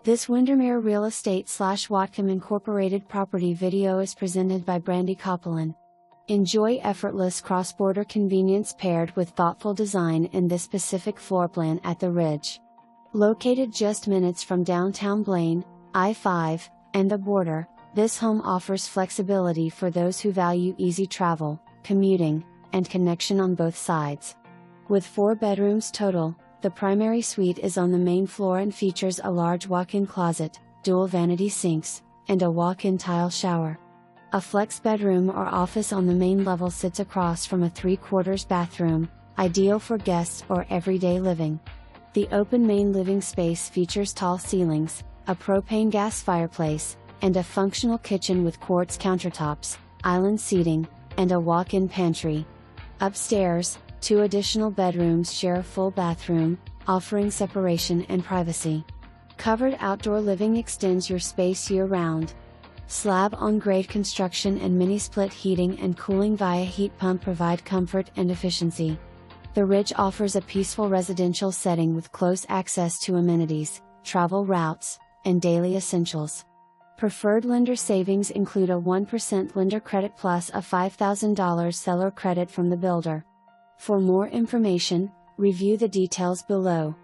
This Windermere Real Estate / Whatcom Incorporated property video is presented by Brandy Copeland. Enjoy effortless cross-border convenience paired with thoughtful design in this specific floor plan at the Ridge. Located just minutes from downtown Blaine, I-5, and the border, this home offers flexibility for those who value easy travel, commuting, and connection on both sides. With 4 bedrooms total, the primary suite is on the main floor and features a large walk-in closet, dual vanity sinks, and a walk-in tile shower. A flex bedroom or office on the main level sits across from a 3/4 bathroom, ideal for guests or everyday living. The open main living space features tall ceilings, a propane gas fireplace, and a functional kitchen with quartz countertops, island seating, and a walk-in pantry. Upstairs, 2 additional bedrooms share a full bathroom, offering separation and privacy. Covered outdoor living extends your space year-round. Slab-on-grade construction and mini-split heating and cooling via heat pump provide comfort and efficiency. The Ridge offers a peaceful residential setting with close access to amenities, travel routes, and daily essentials. Preferred lender savings include a 1% lender credit plus a $5,000 seller credit from the builder. For more information, review the details below.